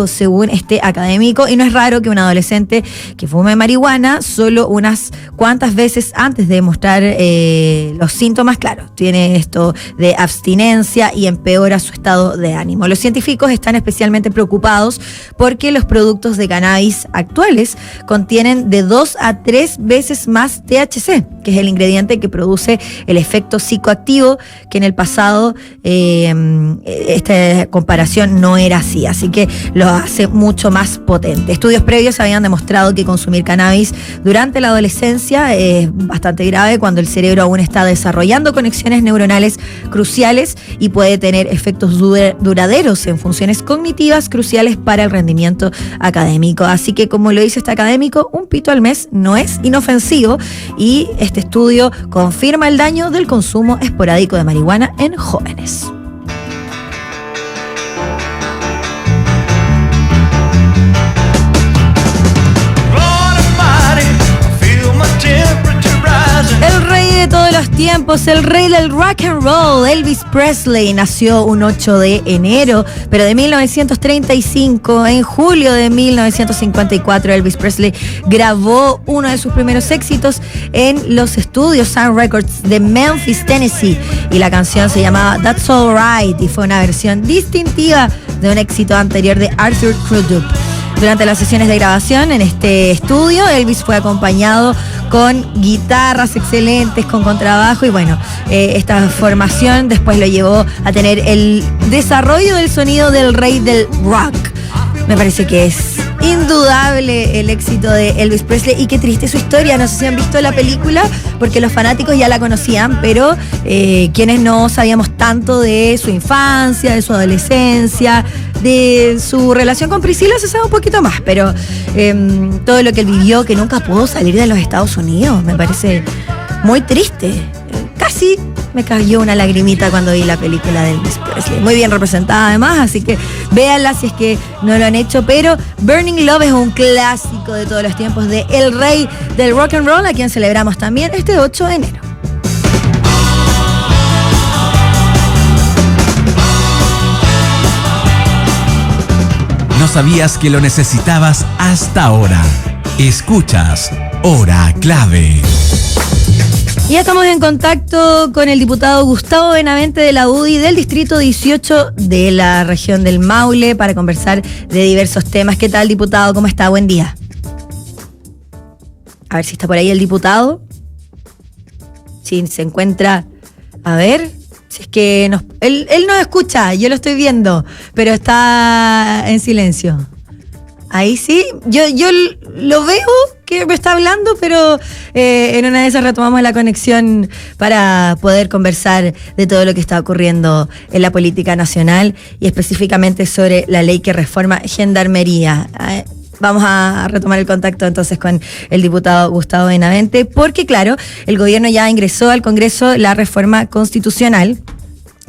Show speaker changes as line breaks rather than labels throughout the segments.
según este académico, y no es raro que un adolescente que fume marihuana solo unas cuantas veces antes de mostrar los síntomas, claro, tiene esto de abstinencia y empeora su estado de ánimo. Los científicos están especialmente preocupados porque los productos de cannabis actuales contienen de 2 a 3 veces más THC, que es el ingrediente que produce el efecto psicoactivo, que en el pasado esta comparación no era así que lo hace mucho más potente. Estudios previos habían demostrado que consumir cannabis durante la adolescencia es bastante grave cuando el cerebro aún está desarrollando conexiones neuronales cruciales y puede tener efectos duraderos en funciones cognitivas cruciales para el rendimiento académico. Así que, como lo dice este académico, un pito al mes no es inofensivo, y este estudio confirma el daño del consumo esporádico de marihuana en jóvenes. El rey de todos los tiempos, el rey del rock and roll, Elvis Presley, nació un 8 de enero, pero de 1935. En julio de 1954, Elvis Presley grabó uno de sus primeros éxitos en los estudios Sun Records de Memphis, Tennessee, y la canción se llamaba That's Alright, y fue una versión distintiva de un éxito anterior de Arthur Crudup. Durante las sesiones de grabación en este estudio, Elvis fue acompañado con guitarras excelentes, con contrabajo, y bueno, esta formación después lo llevó a tener el desarrollo del sonido del rey del rock. Me parece que es indudable el éxito de Elvis Presley, y qué triste su historia. No sé si han visto la película, porque los fanáticos ya la conocían, pero quienes no sabíamos tanto de su infancia, de su adolescencia, de su relación con Priscila, se sabe un poquito más, pero todo lo que él vivió, que nunca pudo salir de los Estados Unidos, me parece muy triste. Casi me cayó una lagrimita cuando vi la película de Elvis Presley. Muy bien representada además, así que véanla si es que no lo han hecho. Pero Burning Love es un clásico de todos los tiempos de el rey del rock and roll, a quien celebramos también este 8 de enero.
No sabías que lo necesitabas hasta ahora. Escuchas Hora Clave.
Ya estamos en contacto con el diputado Gustavo Benavente de la UDI del Distrito 18 de la región del Maule para conversar de diversos temas. ¿Qué tal, diputado? ¿Cómo está? Buen día. A ver si está por ahí el diputado. Si se encuentra... A ver, si es que él nos escucha, yo lo estoy viendo, pero está en silencio. Ahí sí, yo lo veo que me está hablando, pero en una de esas retomamos la conexión para poder conversar de todo lo que está ocurriendo en la política nacional y específicamente sobre la ley que reforma Gendarmería. Vamos a retomar el contacto entonces con el diputado Gustavo Benavente, porque claro, el gobierno ya ingresó al Congreso la reforma constitucional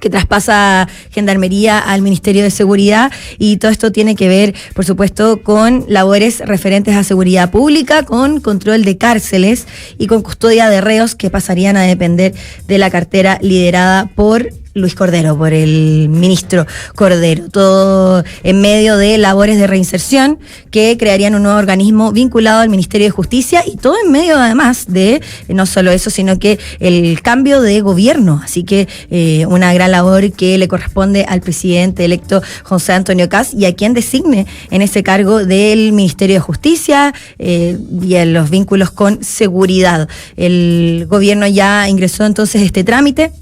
que traspasa Gendarmería al Ministerio de Seguridad, y todo esto tiene que ver, por supuesto, con labores referentes a seguridad pública, con control de cárceles y con custodia de reos que pasarían a depender de la cartera liderada por Luis Cordero, por el ministro Cordero. Todo en medio de labores de reinserción que crearían un nuevo organismo vinculado al Ministerio de Justicia, y todo en medio además de, no solo eso, sino que el cambio de gobierno. Así que una gran labor que le corresponde al presidente electo José Antonio Kast y a quien designe en ese cargo del Ministerio de Justicia y en los vínculos con seguridad. El gobierno ya ingresó entonces este trámite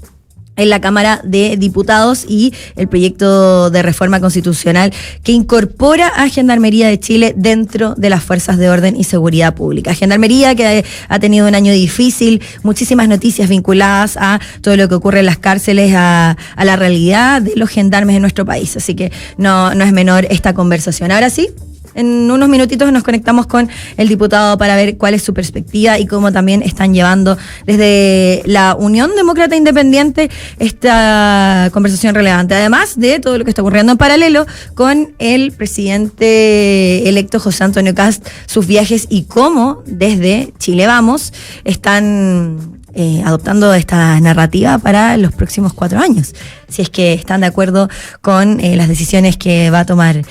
en la Cámara de Diputados y el proyecto de reforma constitucional que incorpora a Gendarmería de Chile dentro de las fuerzas de orden y seguridad pública. Gendarmería que ha tenido un año difícil, muchísimas noticias vinculadas a todo lo que ocurre en las cárceles, a la realidad de los gendarmes en nuestro país. Así que no es menor esta conversación. Ahora sí, en unos minutitos nos conectamos con el diputado para ver cuál es su perspectiva y cómo también están llevando desde la Unión Demócrata Independiente esta conversación relevante. Además de todo lo que está ocurriendo en paralelo con el presidente electo José Antonio Kast, sus viajes y cómo desde Chile Vamos están adoptando esta narrativa para los próximos 4 años, si es que están de acuerdo con las decisiones que va a tomar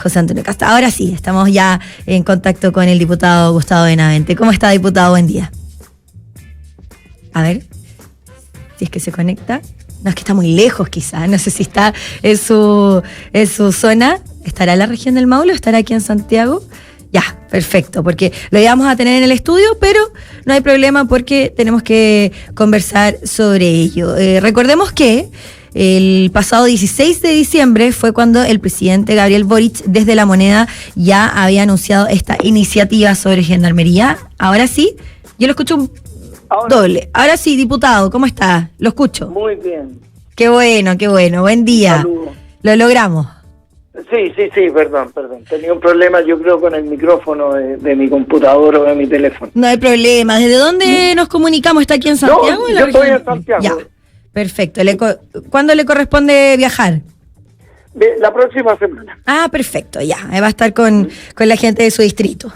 José Antonio Cast. Ahora sí, estamos ya en contacto con el diputado Gustavo Benavente. ¿Cómo está, diputado? Buen día. A ver, si es que se conecta. No, es que está muy lejos quizás, no sé si está en su zona. ¿Estará en la región del Maule o estará aquí en Santiago? Ya, perfecto, porque lo íbamos a tener en el estudio, pero no hay problema porque tenemos que conversar sobre ello. Recordemos que el pasado 16 de diciembre fue cuando el presidente Gabriel Boric desde La Moneda ya había anunciado esta iniciativa sobre gendarmería. Ahora sí, yo lo escucho doble. Ahora sí, diputado, ¿cómo está? Lo escucho.
Muy bien.
Qué bueno, buen día.
Saludos.
Lo logramos.
Sí, perdón. Tenía un problema, yo creo, con el micrófono de mi computador o de mi teléfono.
No hay problema. ¿Desde dónde nos comunicamos? ¿Está aquí en Santiago?
Yo estoy en Santiago.
Ya, perfecto. ¿Cuándo le corresponde viajar?
La próxima semana.
Ah, perfecto, ya. Va a estar con la gente de su distrito.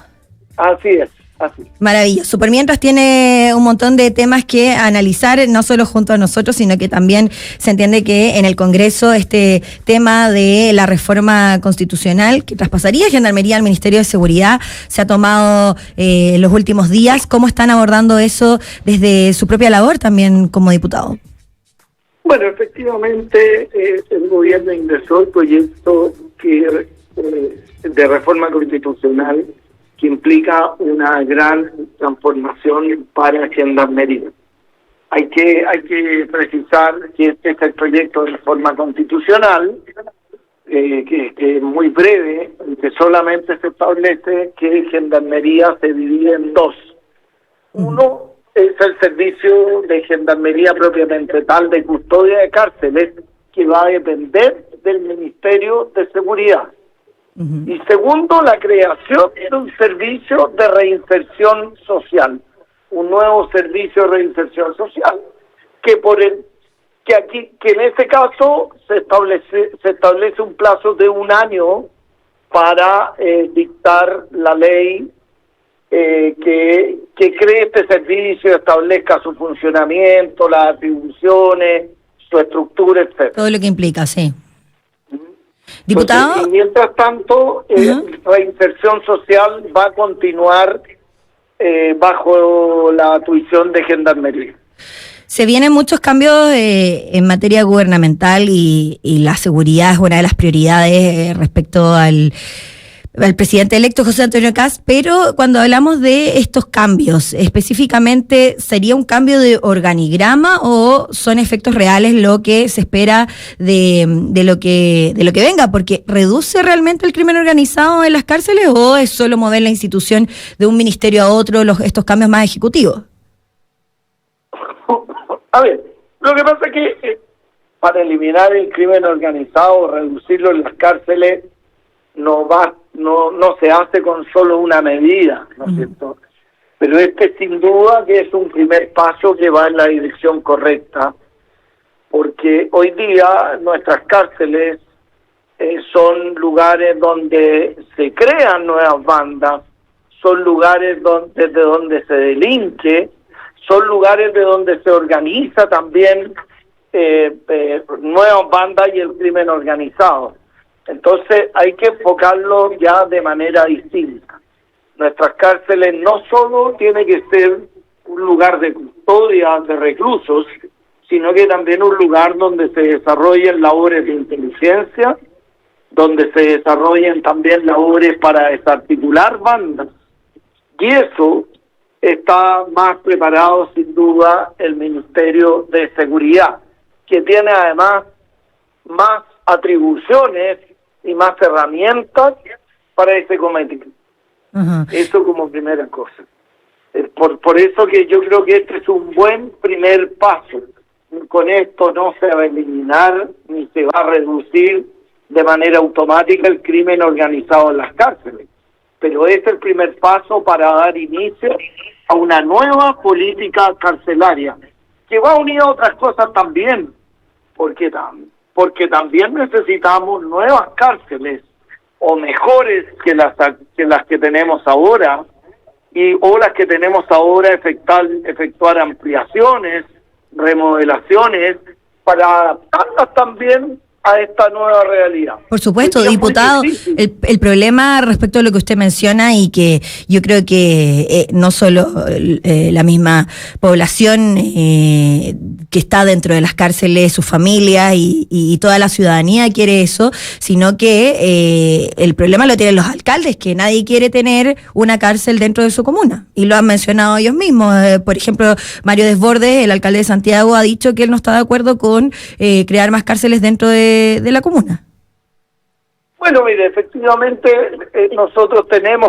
Así es.
Maravilloso. Por mientras tiene un montón de temas que analizar, no solo junto a nosotros, sino que también se entiende que en el Congreso este tema de la reforma constitucional que traspasaría Gendarmería al Ministerio de Seguridad se ha tomado los últimos días. ¿Cómo están abordando eso desde su propia labor también como diputado?
Bueno, efectivamente, el gobierno ingresó el proyecto de reforma constitucional que implica una gran transformación para Gendarmería. Hay que precisar que este es el proyecto de reforma constitucional, que es muy breve, que solamente se establece que Gendarmería se divide en dos. Uno es el servicio de Gendarmería propiamente tal de custodia de cárceles, que va a depender del Ministerio de Seguridad. Y segundo, la creación de un servicio de reinserción social, un nuevo servicio de reinserción social, que en este caso se establece un plazo de 1 año para dictar la ley que cree este servicio, establezca su funcionamiento, las atribuciones, su estructura, etcétera.
Todo lo que implica, sí. Diputado.
Entonces, y mientras tanto, la inserción social va a continuar bajo la tuición de Gendarmería.
Se vienen muchos cambios en materia gubernamental y la seguridad es una de las prioridades respecto al presidente electo José Antonio Cast, pero cuando hablamos de estos cambios, específicamente, ¿sería un cambio de organigrama o son efectos reales lo que se espera de lo que venga? Porque ¿reduce realmente el crimen organizado en las cárceles o es solo mover la institución de un ministerio a otro, estos cambios más ejecutivos?
A ver, lo que pasa es que para eliminar el crimen organizado, reducirlo en las cárceles, no se hace con solo una medida, ¿no es cierto? Pero sin duda que es un primer paso que va en la dirección correcta, porque hoy día nuestras cárceles son lugares donde se crean nuevas bandas, son lugares desde donde se delinque, son lugares de donde se organiza también nuevas bandas y el crimen organizado. Entonces hay que enfocarlo ya de manera distinta. Nuestras cárceles no solo tiene que ser un lugar de custodia de reclusos, sino que también un lugar donde se desarrollen labores de inteligencia, donde se desarrollen también labores para desarticular bandas. Y eso está más preparado sin duda el Ministerio de Seguridad, que tiene además más atribuciones y más herramientas para ese cometido. Eso como primera cosa. Por eso que yo creo que este es un buen primer paso. Con esto no se va a eliminar ni se va a reducir de manera automática el crimen organizado en las cárceles, pero es el primer paso para dar inicio a una nueva política carcelaria, que va unida a otras cosas también, porque también necesitamos nuevas cárceles, o mejores que las que tenemos ahora, o las que tenemos ahora, efectuar ampliaciones, remodelaciones, para adaptarlas también a esta nueva realidad.
Por supuesto,
Es muy
diputado,
difícil.
el problema respecto a lo que usted menciona y que yo creo que no solo la misma población que está dentro de las cárceles, sus familias y toda la ciudadanía quiere eso, sino que el problema lo tienen los alcaldes, que nadie quiere tener una cárcel dentro de su comuna. Y lo han mencionado ellos mismos. Por ejemplo, Mario Desbordes, el alcalde de Santiago, ha dicho que él no está de acuerdo con crear más cárceles dentro de la comuna.
Bueno, mire, efectivamente nosotros tenemos,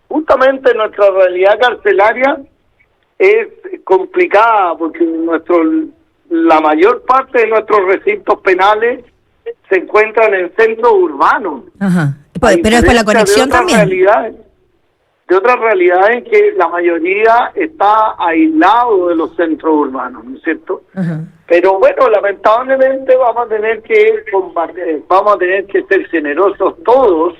justamente nuestra realidad carcelaria es complicada porque la mayor parte de nuestros recintos penales se encuentran en centros urbanos.
Ajá. Pero es por la conexión también.
De otras realidades que la mayoría está aislado de los centros urbanos, ¿no es cierto?
Ajá.
Pero bueno, lamentablemente vamos a tener que ser generosos todos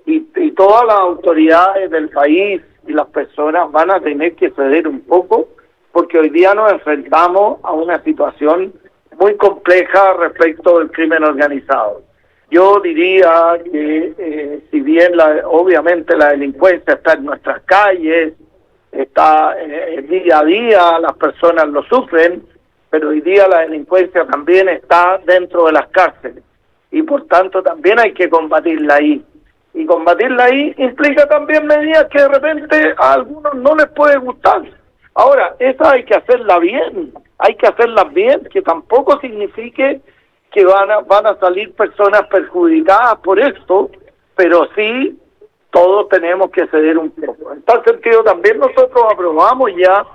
y todas las autoridades del país y las personas van a tener que ceder un poco, porque hoy día nos enfrentamos a una situación muy compleja respecto del crimen organizado. Yo diría que si bien obviamente la delincuencia está en nuestras calles, está día a día, las personas lo sufren, pero hoy día la delincuencia también está dentro de las cárceles y por tanto también hay que combatirla ahí. Y combatirla ahí implica también medidas que de repente a algunos no les puede gustar. Ahora, esa hay que hacerlas bien, que tampoco signifique que van a salir personas perjudicadas por esto, pero sí todos tenemos que ceder un poco. En tal sentido también nosotros aprobamos ya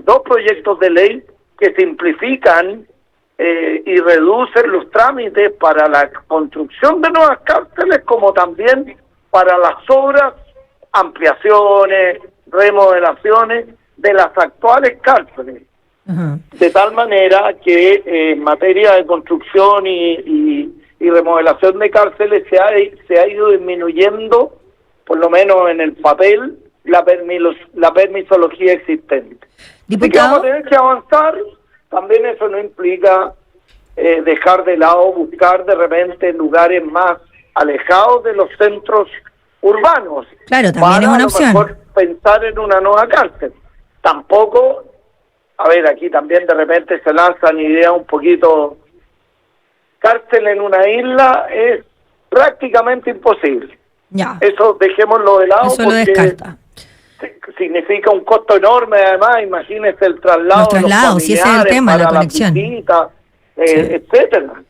dos proyectos de ley que simplifican y reducen los trámites para la construcción de nuevas cárceles, como también para las obras, ampliaciones, remodelaciones de las actuales cárceles.
Ajá.
De tal manera que en materia de construcción y remodelación de cárceles se ha ido disminuyendo, por lo menos en el papel, la permisología existente.
Diputado.
Así que vamos a tener que avanzar. También eso no implica dejar de lado, buscar de repente lugares más alejados de los centros urbanos.
Claro, también es una opción.
Para a lo mejor pensar en una nueva cárcel. Tampoco, a ver, aquí también de repente se lanzan ideas un poquito. Cárcel en una isla es prácticamente imposible.
Ya.
Eso dejémoslo de lado.
Eso lo descarta.
Significa un costo enorme, además, imagínese el traslado.
Los traslados, si ese es el tema, la conexión.
Visitas,
Sí.
etcétera.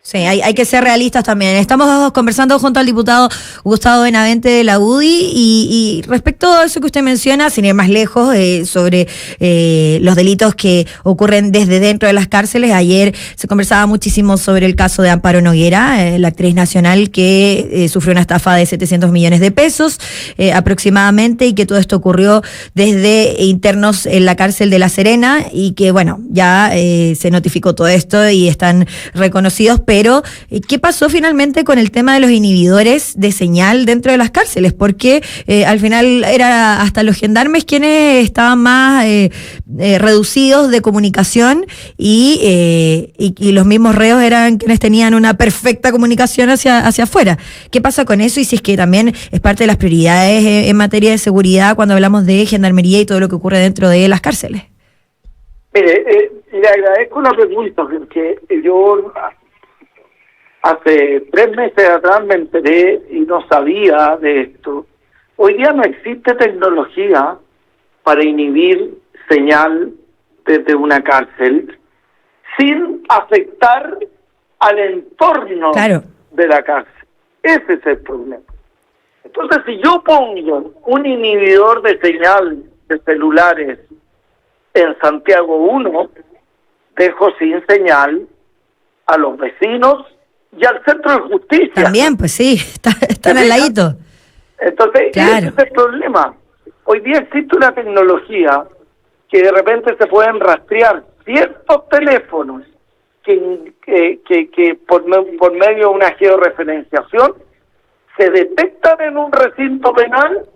Sí, hay que ser realistas también. Estamos conversando junto al diputado Gustavo Benavente de la UDI y respecto a eso que usted menciona, sin ir más lejos, sobre los delitos que ocurren desde dentro de las cárceles. Ayer se conversaba muchísimo sobre el caso de Amparo Noguera, la actriz nacional que sufrió una estafa de 700 millones de pesos aproximadamente, y que todo esto ocurrió desde internos en la cárcel de La Serena y que, bueno, ya se notificó todo esto y están reconocidos. Pero, ¿qué pasó finalmente con el tema de los inhibidores de señal dentro de las cárceles? Porque al final era hasta los gendarmes quienes estaban más reducidos de comunicación y los mismos reos eran quienes tenían una perfecta comunicación hacia afuera. ¿Qué pasa con eso? Y si es que también es parte de las prioridades en materia de seguridad cuando hablamos de gendarmería y todo lo que ocurre dentro de las cárceles.
Mire, le agradezco la pregunta, porque yo hace 3 meses atrás me enteré y no sabía de esto. Hoy día no existe tecnología para inhibir señal desde una cárcel sin afectar al entorno de la cárcel. Ese es el problema. Entonces, si yo pongo un inhibidor de señal de celulares en Santiago 1, dejo sin señal a los vecinos y al centro de justicia.
También, pues sí, están al ladito.
Entonces, ese es el problema. Hoy día existe una tecnología que de repente se pueden rastrear ciertos teléfonos que por medio de una georreferenciación se detectan en un recinto penal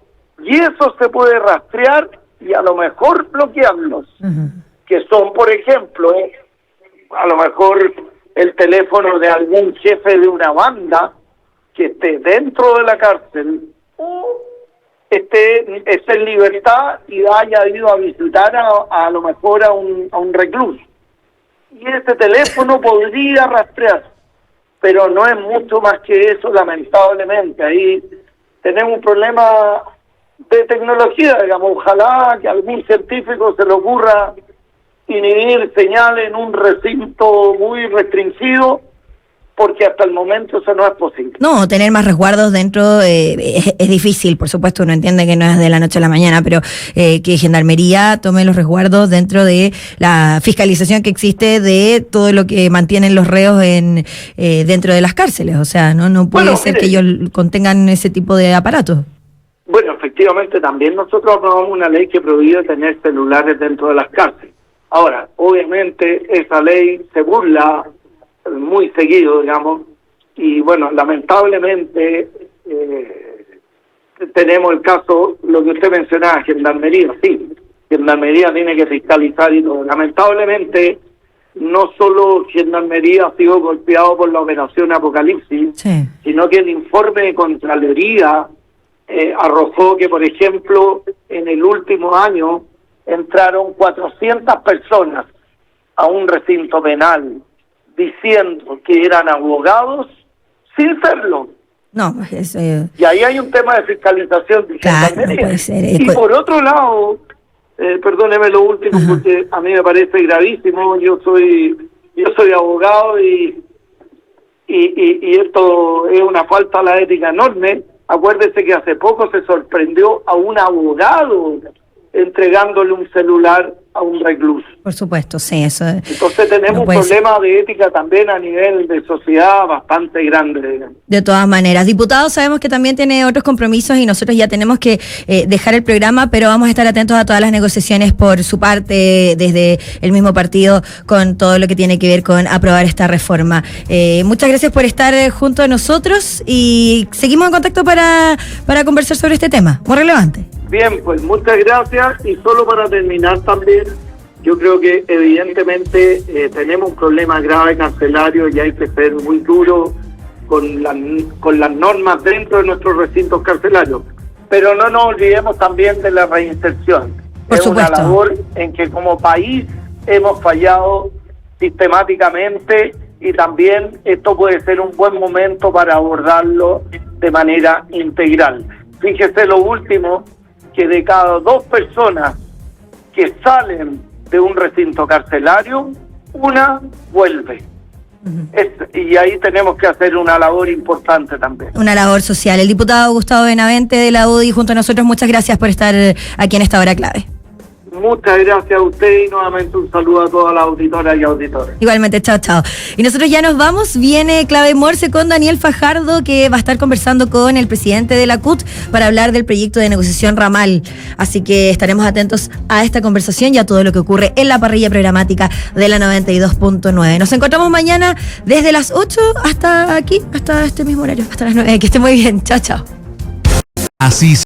Y eso se puede rastrear y a lo mejor bloquearlos, que son, por ejemplo, a lo mejor el teléfono de algún jefe de una banda que esté dentro de la cárcel o esté en libertad y haya ido a visitar a lo mejor a un recluso. Y ese teléfono podría rastrearse, pero no es mucho más que eso, lamentablemente. Ahí tenemos un problema de tecnología, digamos. Ojalá que a algún científico se le ocurra inhibir señales en un recinto muy restringido, porque hasta el momento eso no es posible.
No, tener más resguardos dentro es difícil, por supuesto, uno entiende que no es de la noche a la mañana, pero que Gendarmería tome los resguardos dentro de la fiscalización que existe de todo lo que mantienen los reos dentro de las cárceles. O sea, no puede ser que ellos contengan ese tipo de aparatos.
Bueno, efectivamente, también nosotros aprobamos una ley que prohíbe tener celulares dentro de las cárceles. Ahora, obviamente, esa ley se burla muy seguido, digamos, y bueno, lamentablemente tenemos el caso, lo que usted mencionaba, Gendarmería, sí, Gendarmería tiene que fiscalizar y todo. Lamentablemente, no solo Gendarmería ha sido golpeado por la operación Apocalipsis, sí, sino que el informe de Contraloría arrojó que, por ejemplo, en el último año entraron 400 personas a un recinto penal diciendo que eran abogados sin serlo.
No,
y ahí hay un tema de fiscalización de
Gendarmería. No puede ser.
Y por otro lado, perdóneme lo último, porque a mí me parece gravísimo. Yo soy abogado y esto es una falta a la ética enorme. Acuérdese que hace poco se sorprendió a un abogado entregándole un celular a un recluso.
Por supuesto, sí, eso.
Entonces tenemos un problema de ética también a nivel de sociedad bastante grande.
De todas maneras. Diputado, sabemos que también tiene otros compromisos y nosotros ya tenemos que dejar el programa, pero vamos a estar atentos a todas las negociaciones por su parte, desde el mismo partido, con todo lo que tiene que ver con aprobar esta reforma. Muchas gracias por estar junto a nosotros y seguimos en contacto para conversar sobre este tema, muy relevante.
Bien, pues muchas gracias, y solo para terminar también, yo creo que evidentemente tenemos un problema grave carcelario y hay que ser muy duro con las normas dentro de nuestros recintos carcelarios, pero no nos olvidemos también de la reinserción.
Por supuesto.
Una labor en que como país hemos fallado sistemáticamente, y también esto puede ser un buen momento para abordarlo de manera integral. Fíjese lo último, que de cada 2 personas que salen de un recinto carcelario, una vuelve. Y ahí tenemos que hacer una labor importante también.
Una labor social. El diputado Gustavo Benavente de la UDI junto a nosotros, muchas gracias por estar aquí en esta hora clave.
Muchas gracias a usted y nuevamente un saludo a todas las auditoras y auditores.
Igualmente, chao, chao. Y nosotros ya nos vamos. Viene Clave Morse con Daniel Fajardo, que va a estar conversando con el presidente de la CUT para hablar del proyecto de negociación ramal. Así que estaremos atentos a esta conversación y a todo lo que ocurre en la parrilla programática de la 92.9. Nos encontramos mañana desde las 8 hasta aquí, hasta este mismo horario, hasta las 9. Que esté muy bien. Chao, chao.
Así